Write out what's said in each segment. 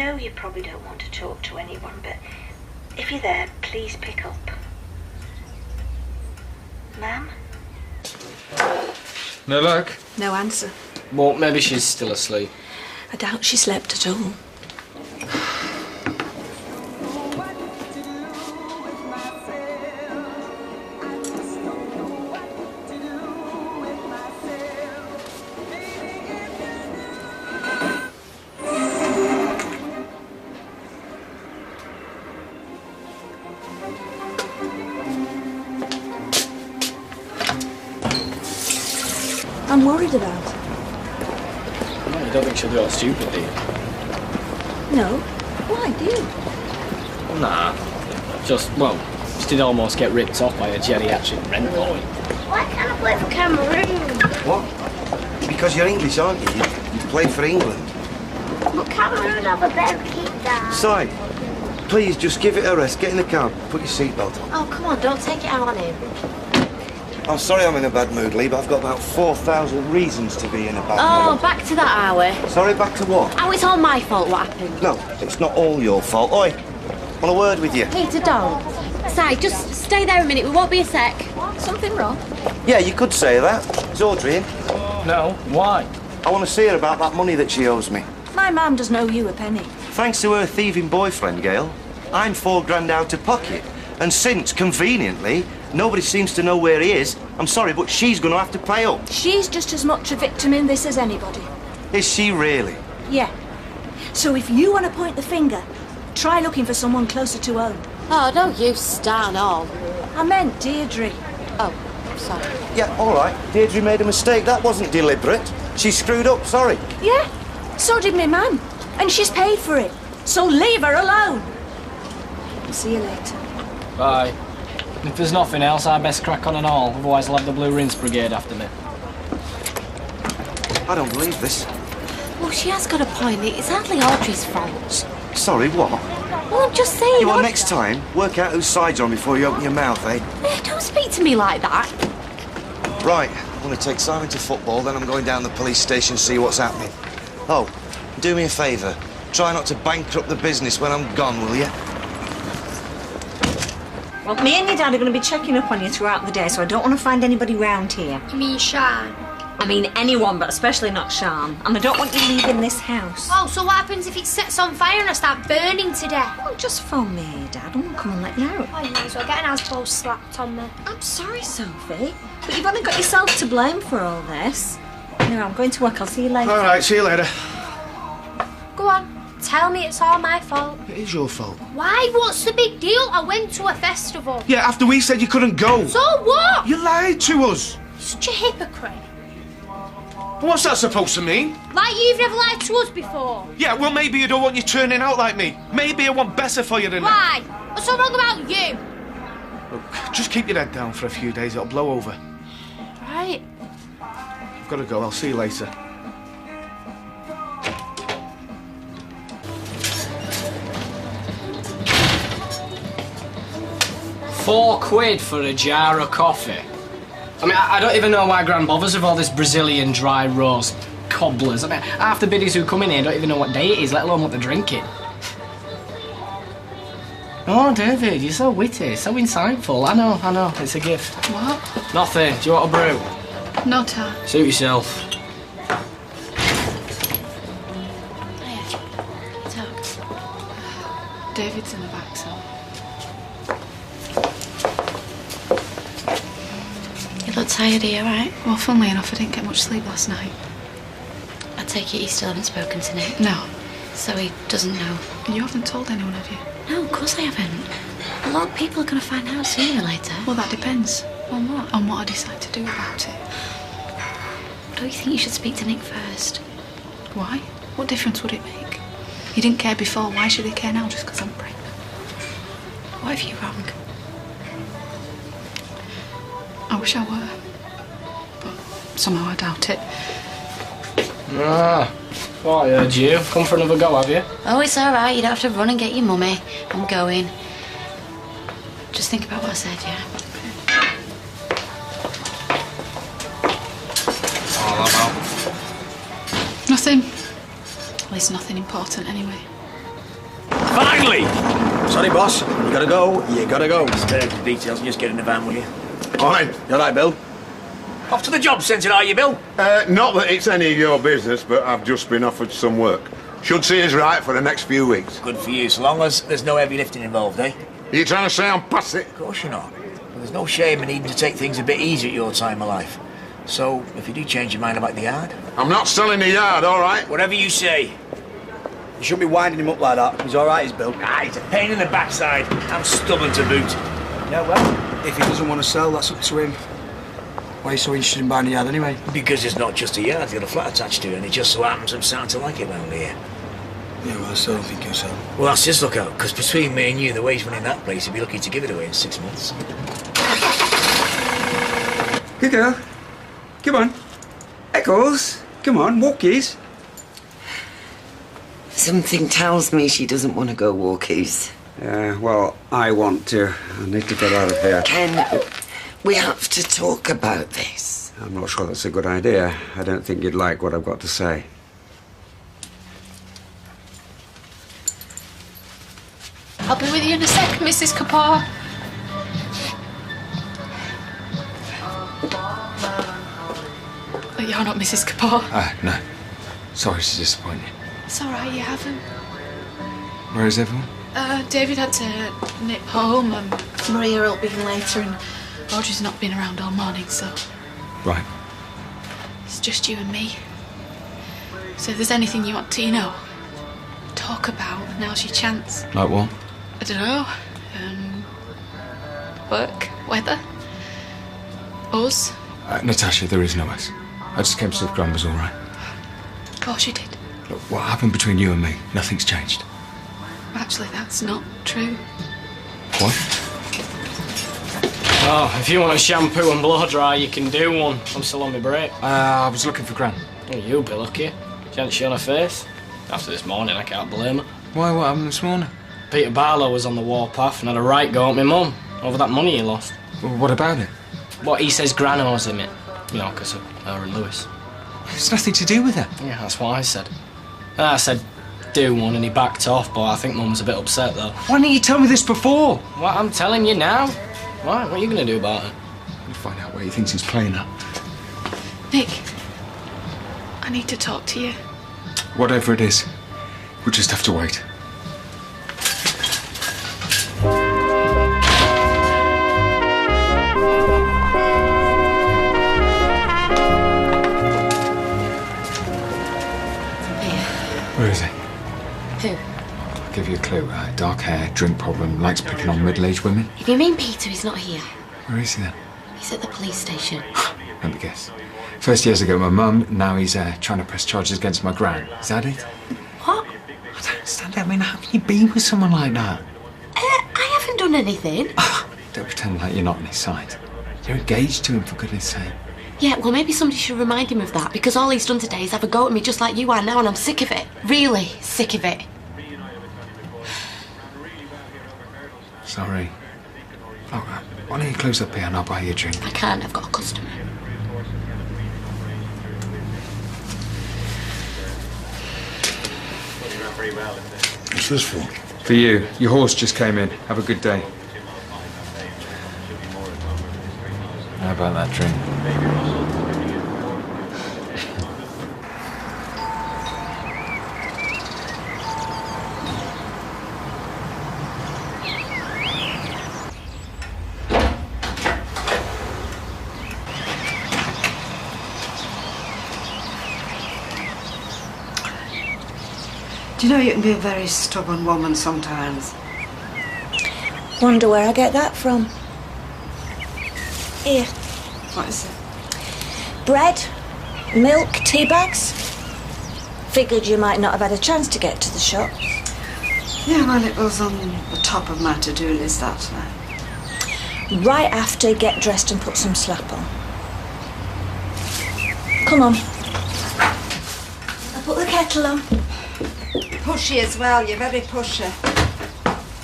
know you probably don't want to talk to anyone, but if you're there, please pick up. Ma'am? No luck? No answer. Well, maybe she's still asleep. I doubt she slept at all. I'm worried about her. Well, you don't think she'll do all stupid, do you? No. Why, do you? Nah. She did almost get ripped off by a geriatric rent boy. Why can't I play for Cameroon? What? Because you're English, aren't you? You play for England. But Cameroon have a better keep down. Si, please just give it a rest. Get in the car. Put your seatbelt on. Oh, come on, don't take it out on him. I'm sorry I'm in a bad mood, Lee, but I've got about 4,000 reasons to be in a bad Oh, mood. back to that, are we? Sorry, back to what? Oh, it's all my fault what happened. No, it's not all your fault. Oi, want a word with you? Peter, don't. Si, just stay there a minute, we won't be a sec. Something wrong? Yeah, you could say that. Is Audrey in? No, why? I want to see her about that money that she owes me. My mum doesn't owe you a penny. Thanks to her thieving boyfriend, Gail, I'm £4 out of pocket. And since, conveniently, nobody seems to know where he is, I'm sorry, but she's going to have to pay up. She's just as much a victim in this as anybody. Is she really? Yeah. So if you want to point the finger, try looking for someone closer to home. Oh, don't you stand on. I meant Deirdre. Oh, sorry. Yeah, all right. Deirdre made a mistake. That wasn't deliberate. She screwed up, sorry. Yeah, so did my man. And she's paid for it. So leave her alone. I'll see you later. Bye. If there's nothing else, I best crack on and all. Otherwise, I'll have the Blue Rinse Brigade after me. I don't believe this. Well, she has got a point. It's hardly Audrey's fault. Sorry, what? Well, I'm just saying... You want next time, work out whose side you're on before you open your mouth, eh? Don't speak to me like that. Right, I'm going to take Simon to football, then I'm going down the police station to see what's happening. Oh, do me a favour. Try not to bankrupt the business when I'm gone, will you? Well, me and your dad are going to be checking up on you throughout the day, so I don't want to find anybody round here. You mean Sean? I mean anyone, but especially not Sean. And I don't want you leaving this house. Oh, so what happens if it sets on fire and I start burning to death? Well, just phone me, Dad, and we'll come and let you out. Oh, you may as well get an asshole slapped on me. I'm sorry, Sophie, but you've only got yourself to blame for all this. No, I'm going to work. I'll see you later. All right, see you later. Go on. Tell me it's all my fault. It is your fault. Why? What's the big deal? I went to a festival. Yeah, after we said you couldn't go. So what? You lied to us. You're such a hypocrite. What's that supposed to mean? Like you've never lied to us before. Yeah, well, maybe you don't want you turning out like me. Maybe I want better for you than that. Why? What's so wrong about you? Look, just keep your head down for a few days. It'll blow over. Right. I've got to go. I'll see you later. £4 for a jar of coffee. I mean, I don't even know why Gran bothers with all this Brazilian dry roast cobblers. I mean, half the biddies who come in here don't even know what day it is, let alone what they're drinking. Oh, David, you're so witty, so insightful. I know, it's a gift. What? Nothing. Do you want a brew? No, Ta. Suit yourself. David's in the back, so... You look tired, are you alright? Well, funnily enough, I didn't get much sleep last night. I take it you still haven't spoken to Nick? No. So he doesn't know? You haven't told anyone, have you? No, of course I haven't. A lot of people are going to find out sooner or later. Well, that depends. On what? On what I decide to do about it. Don't you think you should speak to Nick first? Why? What difference would it make? He didn't care before, why should he care now just because I'm pregnant? What have you wrong? I wish I were. But somehow I doubt it. Ah, thought I heard you. Come for another go, have you? Oh, it's alright, you don't have to run and get your mummy. I'm going. Just think about what I said, yeah? Nothing. At least nothing important anyway. Finally! Sorry, boss. You gotta go. You gotta go. Spare the details and just get in the van, will you? All right. You all right, Bill? Off to the job centre, are you, Bill? Not that it's any of your business, but I've just been offered some work. Should see us right for the next few weeks. Good for you, so long as there's no heavy lifting involved, eh? Are you trying to say I'm past it? Of course you're not. But there's no shame in needing to take things a bit easy at your time of life. So, if you do change your mind about the yard... I'm not selling the yard, all right? Whatever you say. You shouldn't be winding him up like that. He's all right, he's Bill. Ah, he's a pain in the backside. I'm stubborn to boot. Yeah, well, if he doesn't want to sell, that's up to him. Why are you so interested in buying the yard anyway? Because it's not just a yard, it's got a flat attached to it, and it just so happens I'm starting to like it round here. Yeah, well, I still don't think you'll sell. Well, that's just look out, because between me and you, the way he's running that place, he'd be lucky to give it away in 6 months. Good girl. Come on. Eccles, come on, walkies. Something tells me she doesn't want to go walkies. Yeah, well, I want to. I need to get out of here. Ken, we have to talk about this. I'm not sure that's a good idea. I don't think you'd like what I've got to say. I'll be with you in a sec, Mrs. Kapoor. But you're not Mrs. Kapoor. No. Sorry to disappoint you. It's all right, you haven't. Where is everyone? David had to nip home, and Maria will be in later, and Audrey's not been around all morning, so... Right. It's just you and me. So if there's anything you want to, talk about, now's your chance. Like what? I don't know. Work, weather, us. Natasha, there is no us. I just came to see if Gran was all right. Of course you did. Look, what happened between you and me? Nothing's changed. Actually, that's not true. What? Oh, if you want a shampoo and blow dry, you can do one. I'm still on my break. I was looking for Gran. Oh, you'll be lucky. She hadn't shown her face. After this morning, I can't blame her. Why? What happened this morning? Peter Barlow was on the warpath and had a right go at my mum over that money he lost. Well, what about it? What he says Gran owes him it. Because of her and Lewis. It's nothing to do with her. Yeah, that's what I said. I said, do one, and he backed off, but I think Mum's a bit upset, though. Why didn't you tell me this before? Well, I'm telling you now. Right, what are you going to do about it? We'll find out where he thinks he's playing at. Nick, I need to talk to you. Whatever it is, we'll just have to wait. Where is he? Who? I'll give you a clue. Dark hair, drink problem, likes picking on middle-aged women. If you mean Peter, he's not here. Where is he then? He's at the police station. Let me guess. First years ago, my mum, now he's trying to press charges against my gran. Is that it? What? I don't understand. I mean, how can you be with someone like that? I haven't done anything. Don't pretend like you're not on his side. You're engaged to him, for goodness sake. Yeah, well, maybe somebody should remind him of that, because all he's done today is have a go at me just like you are now, and I'm sick of it. Really sick of it. Sorry. Look, why don't you close up here and I'll buy you a drink? I can't, I've got a customer. What's this for? For you. Your horse just came in. Have a good day. How about that drink? Do you know you can be a very stubborn woman sometimes? Wonder where I get that from. Here. What is it? Bread, milk, tea bags. Figured you might not have had a chance to get to the shop. Yeah, well, it was on the top of my to-do list that night. Right after, get dressed and put some slap on. Come on. I'll put the kettle on. Pushy as well, you're very pushy.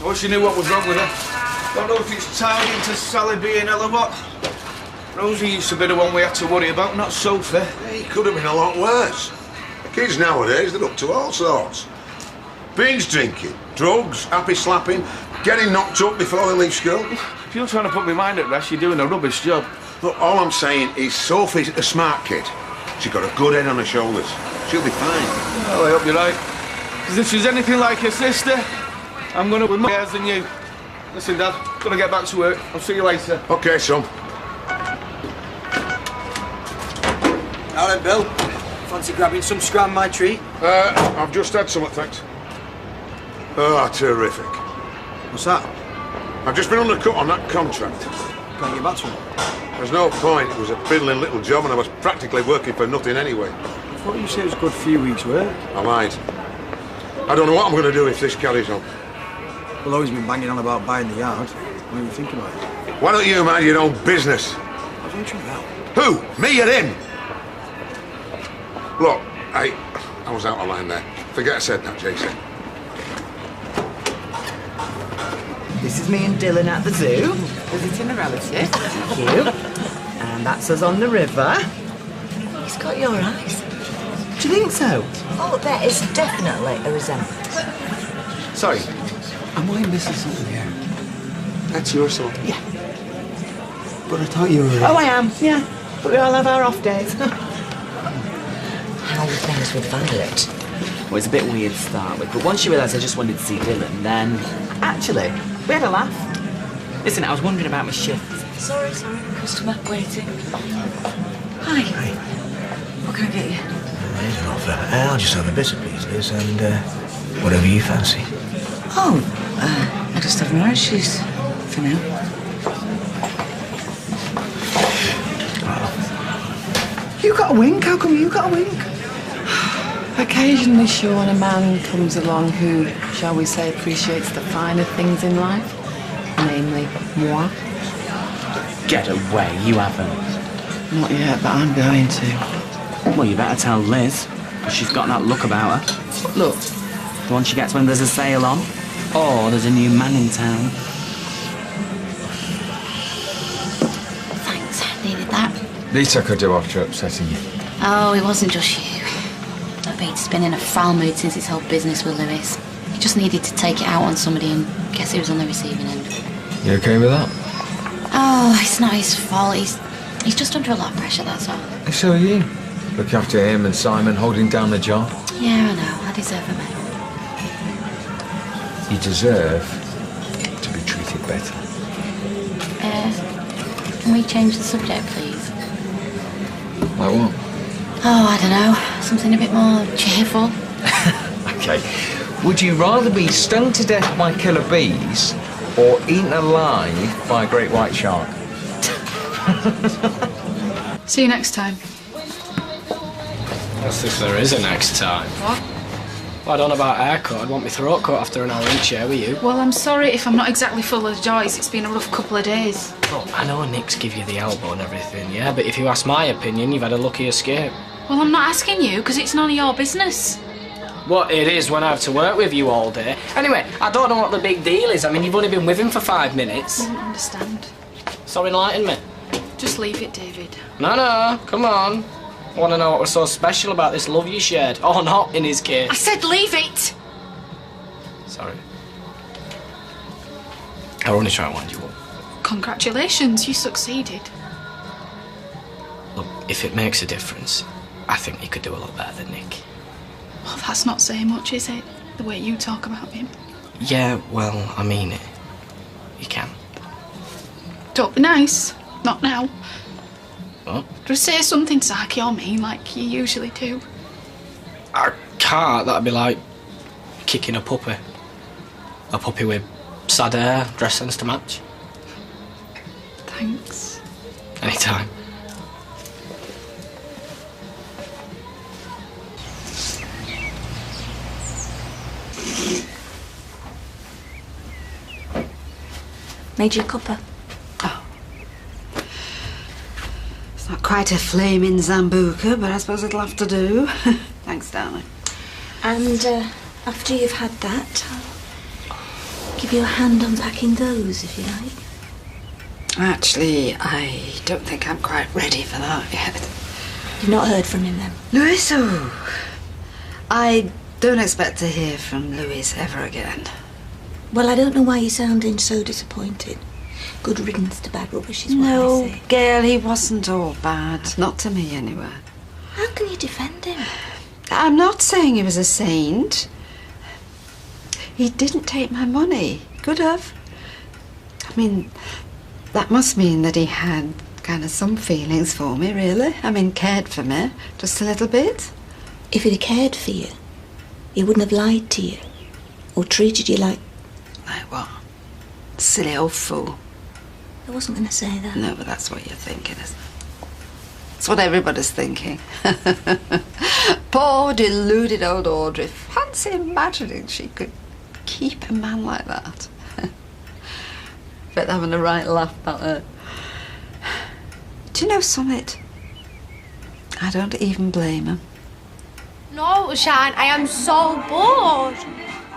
Oh, she knew what was wrong with her. Don't know if it's tied into Sally being ill or what. Rosie used to be the one we had to worry about, not Sophie. He could have been a lot worse. Kids nowadays, they're up to all sorts. Binge drinking, drugs, happy slapping, getting knocked up before they leave school. If you're trying to put my mind at rest, you're doing a rubbish job. Look, all I'm saying is Sophie's a smart kid. She's got a good head on her shoulders. She'll be fine. Well, I hope you're right. Because if she's anything like her sister, I'm going to with more hairs than you. Listen, Dad, got to get back to work. I'll see you later. OK, son. Now then, Bill. Fancy grabbing some scram, my treat? I've just had some, thanks. Oh, terrific. What's that? I've just been undercut on that contract. Can't get back to him. There's no point. It was a piddling little job and I was practically working for nothing anyway. I thought you said it was a good few weeks' work. I lied. I don't know what I'm going to do if this carries on. Well, always been banging on about buying the yard. What do you think about it? Why don't you mind your own business? What are you talking about? Who? Me or him? Look, I was out of line there. Forget I said that, Jason. This is me and Dylan at the zoo, visiting a relative. Thank you. And that's us on the river. He's got your eyes. Do you think so? Oh, there is definitely a resemblance. Sorry, am I missing something here? That's your son? Yeah. But I thought you were... Oh, I am, yeah. But we all have our off days. How are things with Violet? Well, it's a bit weird to start with, but once she realised I just wanted to see Dylan, then... Actually, we had a laugh. Listen, I was wondering about my shift. Sorry, customer waiting. Hi. Hi. What can I get you? Here's an offer. I'll just have a bit of pieces and whatever you fancy. Oh, I just have an orange juice for now. You got a wink? How come you got a wink? Occasionally, Sean, a man comes along who, shall we say, appreciates the finer things in life. Namely, moi. Get away, you haven't. Not yet, but I'm going to. Well, you better tell Liz, because she's got that look about her. Look, the one she gets when there's a sale on, or there's a new man in town. Thanks, I needed that. Least I could do after upsetting you. Oh, it wasn't just you. Pete's been in a foul mood since his whole business with Lewis. He just needed to take it out on somebody and guess he was on the receiving end. You okay with that? Oh, it's not his fault. He's just under a lot of pressure, that's all. So are you. Look after him and Simon, holding down the job. Yeah, I know. I deserve a medal. You deserve to be treated better. Can we change the subject, please? Like what? Oh, I don't know. Something a bit more cheerful. Okay. Would you rather be stung to death by killer bees or eaten alive by a great white shark? See you next time. That's if there is a next time. What? Well, I don't know about a haircut. I'd want my throat cut after an hour in chair with you. Well, I'm sorry if I'm not exactly full of joys. It's been a rough couple of days. Well, I know Nick's give you the elbow and everything, yeah? But if you ask my opinion, you've had a lucky escape. Well, I'm not asking you, because it's none of your business. Well, it is when I have to work with you all day. Anyway, I don't know what the big deal is. I mean, you've only been with him for 5 minutes. I don't understand. So enlighten me. Just leave it, David. No, come on. I want to know what was so special about this love you shared. Or not, in his case. I said leave it! Sorry. I only try to wind you up. Congratulations, you succeeded. Look, if it makes a difference, I think you could do a lot better than Nick. Well, that's not saying much, is it? The way you talk about him. Yeah, well, I mean it. You can. Don't be nice. Not now. What? Just say something sarky or mean like you usually do. I can't. That'd be like kicking a puppy. A puppy with sad hair, dress sense to match. Thanks. Anytime. Made you a cuppa. It's not quite a flaming Zambuca, but I suppose it'll have to do. Thanks, darling. And after you've had that, I'll give you a hand unpacking those, if you like. Actually, I don't think I'm quite ready for that yet. You've not heard from him then? Lewis, oh. I Don't expect to hear from Louis ever again. Well, I don't know why you're sounding so disappointed. Good riddance to bad rubbish is what I No, say. Gail, he wasn't all bad. Not to me, anyway. How can you defend him? I'm not saying he was a saint. He didn't take my money. Could have. I mean, that must mean that he had kind of some feelings for me, really. I mean, cared for me, just a little bit. If he'd have cared for you, he wouldn't have lied to you or treated you like... Like what? Silly old fool. I wasn't going to say that. No, but that's what you're thinking, isn't it? It's what everybody's thinking. Poor deluded old Audrey. Fancy imagining she could keep a man like that. Bet they're having a right laugh about her. Do you know something? I don't even blame him. No, Shine, I am so bored.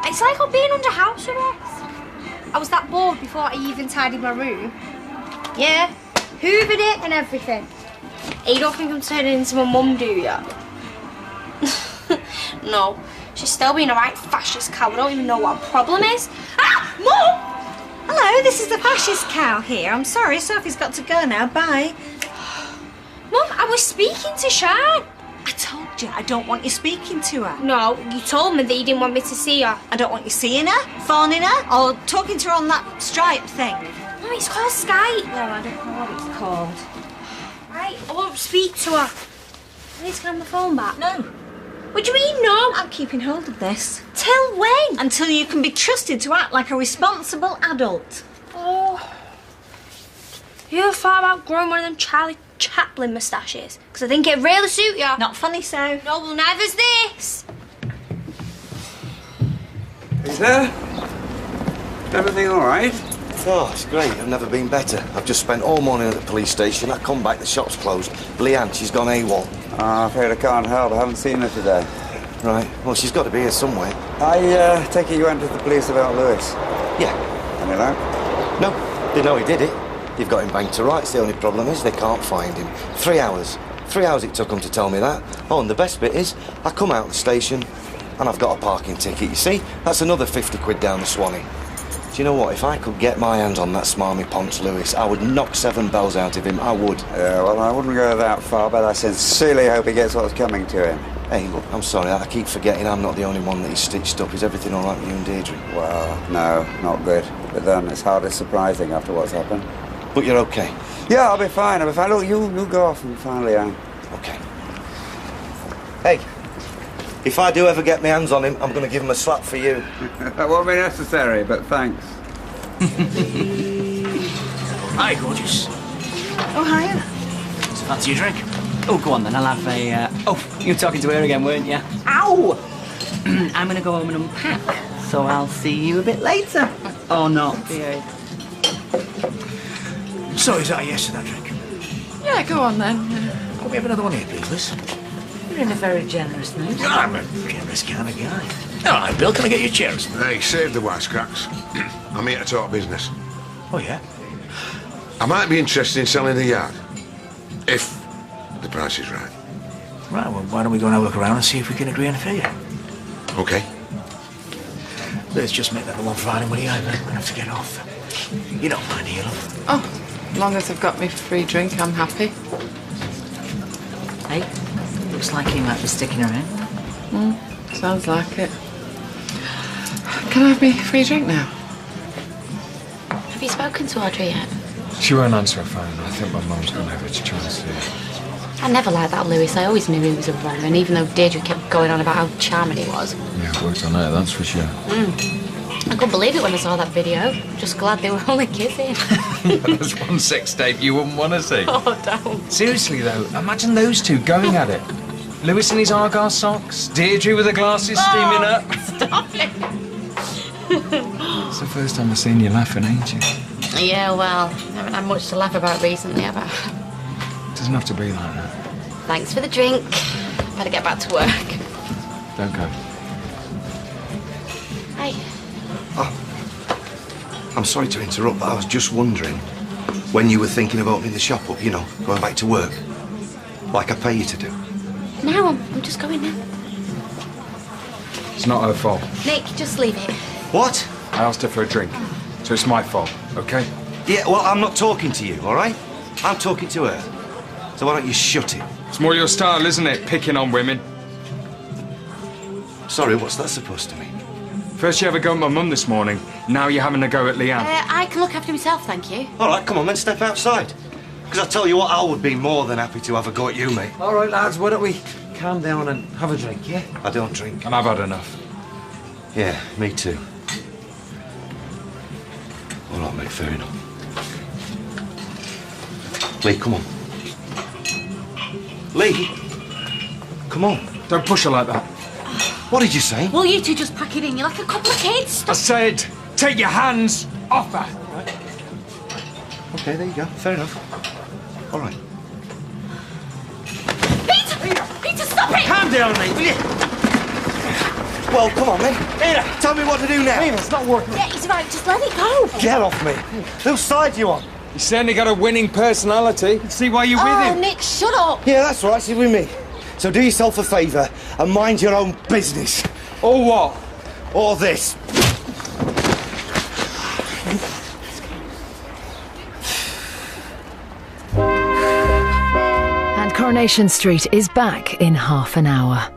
It's like I'm being under house arrest. I was that bored before I even tidied my room. Yeah, hoovered it and everything. You don't think I'm turning into my mum, do ya? No, she's still being a right fascist cow. I don't even know what her problem is. Ah, Mum! Hello, this is the fascist cow here. I'm sorry, Sophie's got to go now. Bye. Mum, I was speaking to Shine. I told you I don't want you speaking to her. No, you told me that you didn't want me to see her. I don't want you seeing her, phoning her, or talking to her on that Stripe thing. Mum, it's called Skype. No, I don't know what it's called. Right, I won't speak to her. I need to get my phone back. No. What do you mean, no? I'm keeping hold of this. Till when? Until you can be trusted to act like a responsible adult. Oh. You ever thought about growing one of them Charlie Chaplin moustaches? Because I think it'd really suit you. Not funny, so. No, well, neither's this. Is there? Everything all right? Oh, it's great. I've never been better. I've just spent all morning at the police station. I come back, the shop's closed. Leanne, she's gone AWOL. Oh, I'm afraid I can't help. I haven't seen her today. Right. Well, she's got to be here somewhere. I take it you went to the police about Lewis? Yeah. Any luck? No. They know he did it. They've got him banged to rights. The only problem is they can't find him. 3 hours. 3 hours it took them to tell me that. Oh, and the best bit is, I come out of the station and I've got a parking ticket. You see? That's another 50 quid down the Swanee. Do you know what? If I could get my hands on that smarmy Ponce Lewis, I would knock 7 bells out of him. I would. Yeah, well, I wouldn't go that far, but I sincerely hope he gets what's coming to him. Hey, look, I'm sorry. I keep forgetting I'm not the only one that he's stitched up. Is everything all right with you and Deirdre? Well, no, not good. But then it's hardly surprising after what's happened. But you're okay? Yeah, I'll be fine. I'll be fine. Look, you go off and find Leanne. Okay. Hey, if I do ever get my hands on him, I'm going to give him a slap for you. That won't be necessary, but thanks. Hi, gorgeous. Oh, hiya. So fancy a drink? Oh, go on then. I'll have a... Oh, you were talking to her again, weren't you? Ow! I'm going to go home and unpack, so I'll see you a bit later. Or not. So, is that a yes to that drink? Yeah, go on then. Can we have another one here, please, Liz? You're in a very generous mood. I'm a generous kind of guy. All right, Bill, can I get you a chair? Hey, save the wisecracks. I'm here to talk business. Oh, yeah? I might be interested in selling the yard. If the price is right. Right, well, why don't we go and have a look around and see if we can agree on a figure? Okay. Let's just make that the one Friday, will you? I'm going to have to get off. You don't mind, do you, love? Oh, as long as they've got me free drink, I'm happy. Hey, looks like he might be sticking around. Sounds like it. Can I have me free drink now? Have you spoken to Audrey yet? She won't answer her phone. I think my mum's gone over to try and see her. I never liked that Lewis. I always knew he was a Roman, even though Deirdre kept going on about how charming he was. Yeah, it worked on her, that's for sure. I couldn't believe it when I saw that video. Just glad they were only kissing. There's one sex tape you wouldn't want to see. Oh, don't. Seriously, though, imagine those two going at it. Lewis in his Argyle socks, Deirdre with her glasses steaming up. Stop it. It's the first time I've seen you laugh in ages. Yeah, well, I haven't had much to laugh about recently, have I? It doesn't have to be like that. Thanks for the drink. Better get back to work. Don't go. Hey. Oh, I'm sorry to interrupt, but I was just wondering when you were thinking of opening the shop up, you know, going back to work, like I pay you to do. No, I'm just going now. It's not her fault. Nick, just leave it. What? I asked her for a drink, so it's my fault, okay? Yeah, well, I'm not talking to you, all right? I'm talking to her. So why don't you shut it? It's more your style, isn't it? Picking on women. Sorry, what's that supposed to mean? First you have a go at my mum this morning, now you're having a go at Leanne. I can look after myself, thank you. All right, come on then, step outside. Because I tell you what, I would be more than happy to have a go at you, mate. All right, lads, why don't we calm down and have a drink, yeah? I don't drink. And I've had enough. Yeah, me too. All right, mate, fair enough. Lee, come on. Lee, come on. Don't push her like that. What did you say? Will you two just pack it in? You're like a couple of kids. I said, take your hands off her. Okay, there you go. Fair enough. All right. Peter, stop it! Calm down, mate, will you? Well, come on then. Peter! Tell me what to do now. Peter, it's not working. Yeah, he's right. Just let it go. Get off me. Whose side you on? You certainly got a winning personality. See why you're with him. Nick, shut up. Yeah, that's right. She's with me. So do yourself a favour and mind your own business. Or what? Or this. And Coronation Street is back in half an hour.